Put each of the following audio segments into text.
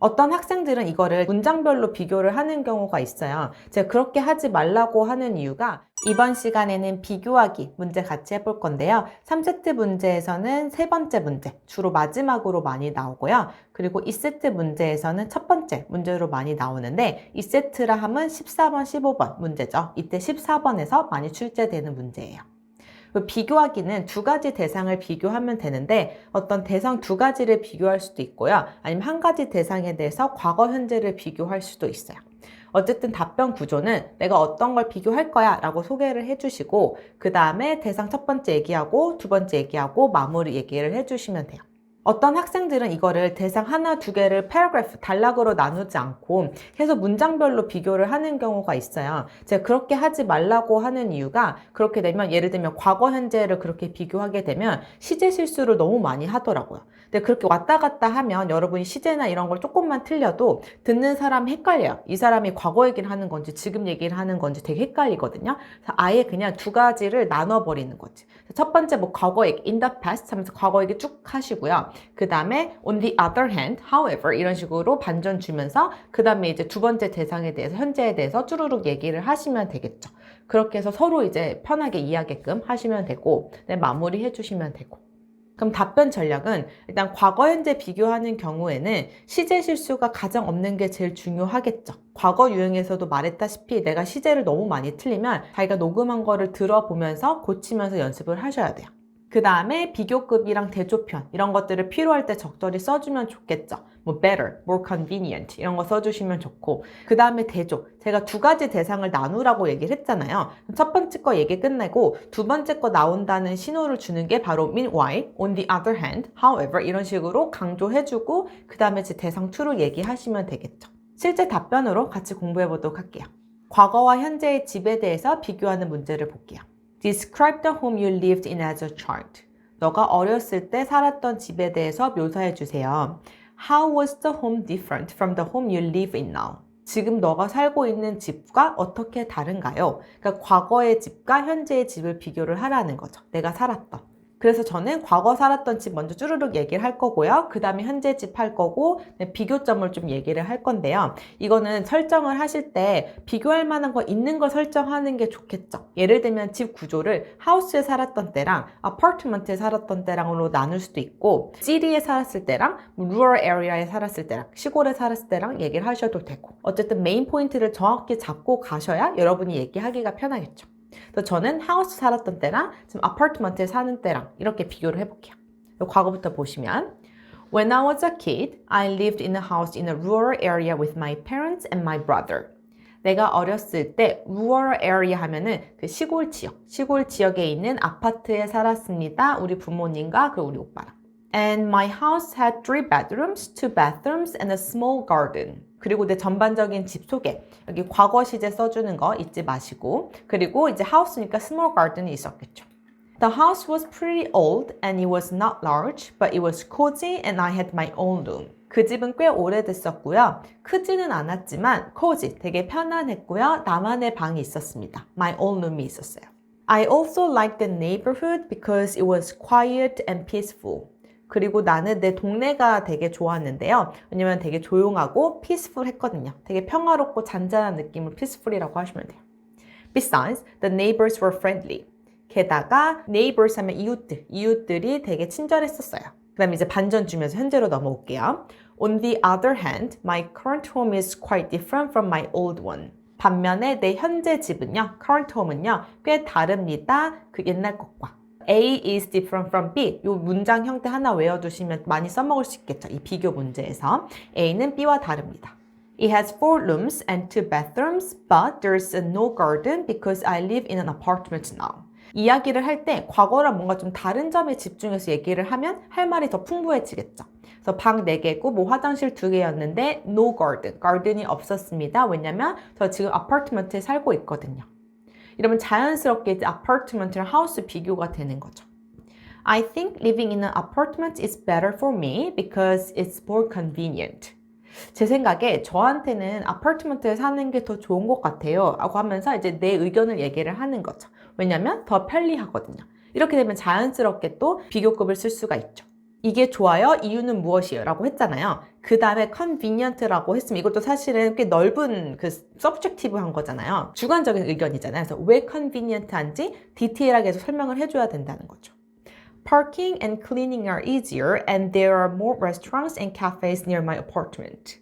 어떤 학생들은 이거를 문장별로 비교를 하는 경우가 있어요. 제가 그렇게 하지 말라고 하는 이유가 이번 시간에는 비교하기 문제 같이 해볼 건데요. 3세트 문제에서는 세 번째 문제, 주로 마지막으로 많이 나오고요. 그리고 2세트 문제에서는 첫 번째 문제로 많이 나오는데 2세트라 하면 14번, 15번 문제죠. 이때 14번에서 많이 출제되는 문제예요. 비교하기는 두 가지 대상을 비교하면 되는데 어떤 대상 두 가지를 비교할 수도 있고요. 아니면 한 가지 대상에 대해서 과거, 현재를 비교할 수도 있어요. 어쨌든 답변 구조는 내가 어떤 걸 비교할 거야 라고 소개를 해주시고 그 다음에 대상 첫 번째 얘기하고 두 번째 얘기하고 마무리 얘기를 해주시면 돼요. 어떤 학생들은 이거를 대상 하나, 두 개를 패러그래프, 단락으로 나누지 않고 계속 문장별로 비교를 하는 경우가 있어요. 제가 그렇게 하지 말라고 하는 이유가 그렇게 되면 예를 들면 과거, 현재를 그렇게 비교하게 되면 시제 실수를 너무 많이 하더라고요. 근데 그렇게 왔다 갔다 하면 여러분이 시제나 이런 걸 조금만 틀려도 듣는 사람이 헷갈려요. 이 사람이 과거 얘기를 하는 건지 지금 얘기를 하는 건지 되게 헷갈리거든요. 그래서 아예 그냥 두 가지를 나눠버리는 거지. 첫 번째 뭐 과거 얘기, in the past 하면서 과거 얘기 쭉 하시고요. 그 다음에 on the other hand, however 이런 식으로 반전 주면서 그 다음에 이제 두 번째 대상에 대해서 현재에 대해서 쭈루룩 얘기를 하시면 되겠죠. 그렇게 해서 서로 이제 편하게 이해하게끔 하시면 되고 네, 마무리 해주시면 되고. 그럼 답변 전략은 일단 과거, 현재 비교하는 경우에는 시제 실수가 가장 없는 게 제일 중요하겠죠. 과거 유형에서도 말했다시피 내가 시제를 너무 많이 틀리면 자기가 녹음한 거를 들어보면서 고치면서 연습을 하셔야 돼요. 그 다음에 비교급이랑 대조편 이런 것들을 필요할 때 적절히 써주면 좋겠죠. 뭐 better, more convenient 이런 거 써주시면 좋고 그 다음에 대조. 제가 두 가지 대상을 나누라고 얘기를 했잖아요. 첫 번째 거 얘기 끝내고 두 번째 거 나온다는 신호를 주는 게 바로 meanwhile, on the other hand, however 이런 식으로 강조해주고 그 다음에 제 대상 2로 얘기하시면 되겠죠. 실제 답변으로 같이 공부해 보도록 할게요. 과거와 현재의 집에 대해서 비교하는 문제를 볼게요. Describe the home you lived in as a child. 너가 어렸을 때 살았던 집에 대해서 묘사해 주세요. How was the home different from the home you live in now? 지금 너가 살고 있는 집과 어떻게 다른가요? 그러니까 과거의 집과 현재의 집을 비교를 하라는 거죠. 내가 살았던. 그래서 저는 과거 살았던 집 먼저 쭈르륵 얘기를 할 거고요. 그 다음에 현재 집 할 거고 비교점을 좀 얘기를 할 건데요. 이거는 설정을 하실 때 비교할 만한 거 있는 거 설정하는 게 좋겠죠. 예를 들면 집 구조를 하우스에 살았던 때랑 아파트먼트에 살았던 때랑으로 나눌 수도 있고 시리에 살았을 때랑 루럴 에리아에 살았을 때랑 시골에 살았을 때랑 얘기를 하셔도 되고 어쨌든 메인 포인트를 정확히 잡고 가셔야 여러분이 얘기하기가 편하겠죠. 그래서 저는 하우스 살았던 때랑 지금 아파트먼트에 사는 때랑 이렇게 비교를 해볼게요. 과거부터 보시면 When I was a kid, I lived in a house in a rural area with my parents and my brother. 내가 어렸을 때 rural area 하면은 그 시골 지역에 있는 아파트에 살았습니다. 우리 부모님과 그 우리 오빠랑. And my house had 3 bedrooms, 2 bathrooms, and a small garden. 그리고 내 전반적인 집 소개. 여기 과거 시제 써주는 거 잊지 마시고. 그리고 이제 하우스니까 small garden이 있었겠죠. The house was pretty old and it was not large, but it was cozy and I had my own room. 그 집은 꽤 오래됐었고요. 크지는 않았지만 cozy, 되게 편안했고요. 나만의 방이 있었습니다. My own room이 있었어요. I also liked the neighborhood because it was quiet and peaceful. 그리고 나는 내 동네가 되게 좋았는데요. 왜냐면 되게 조용하고 peaceful 했거든요. 되게 평화롭고 잔잔한 느낌을 peaceful이라고 하시면 돼요. Besides, the neighbors were friendly. 게다가 neighbors 하면 이웃들이 되게 친절했었어요. 그 다음에 이제 반전 주면서 현재로 넘어올게요. On the other hand, my current home is quite different from my old one. 반면에 내 현재 집은요, current home은요, 꽤 다릅니다. 그 옛날 것과. A is different from B. 이 문장 형태 하나 외워두시면 많이 써먹을 수 있겠죠. 이 비교 문제에서. A는 B와 다릅니다. It has 4 rooms and 2 bathrooms, but there's no garden because I live in an apartment now. 이야기를 할 때 과거랑 뭔가 좀 다른 점에 집중해서 얘기를 하면 할 말이 더 풍부해지겠죠. 그래서 방 4개고 뭐 화장실 2개였는데 no garden, garden이 없었습니다. 왜냐면 저 지금 아파트먼트에 살고 있거든요. 이러면 자연스럽게 이제 아파트먼트랑 하우스 비교가 되는 거죠. I think living in an apartment is better for me because it's more convenient. 제 생각에 저한테는 아파트먼트에 사는 게 더 좋은 것 같아요 라고 하면서 이제 내 의견을 얘기를 하는 거죠. 왜냐면 더 편리하거든요. 이렇게 되면 자연스럽게 또 비교급을 쓸 수가 있죠. 이게 좋아요? 이유는 무엇이에요? 라고 했잖아요. 그 다음에 convenient라고 했으면 이것도 사실은 꽤 넓은 그 subjective한 거잖아요. 주관적인 의견이잖아요. 그래서 왜 convenient한지 디테일하게 해서 설명을 해줘야 된다는 거죠. Parking and cleaning are easier and there are more restaurants and cafes near my apartment.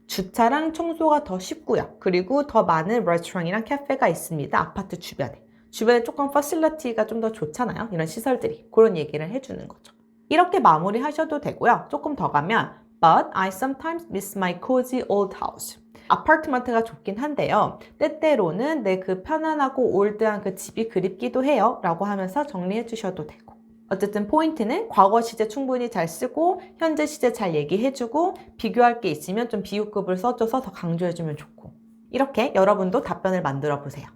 주차랑 청소가 더 쉽고요. 그리고 더 많은 레스토랑이랑 카페가 있습니다. 아파트 주변에. 주변에 조금 퍼실리티가 좀 더 좋잖아요. 이런 시설들이. 그런 얘기를 해주는 거죠. 이렇게 마무리 하셔도 되고요. 조금 더 가면 But I sometimes miss my cozy old house. 아파트먼트가 좋긴 한데요. 때때로는 내 그 편안하고 올드한 그 집이 그립기도 해요. 라고 하면서 정리해 주셔도 되고. 어쨌든 포인트는 과거 시제 충분히 잘 쓰고 현재 시제 잘 얘기해주고 비교할 게 있으면 좀 비유급을 써줘서 더 강조해주면 좋고 이렇게 여러분도 답변을 만들어 보세요.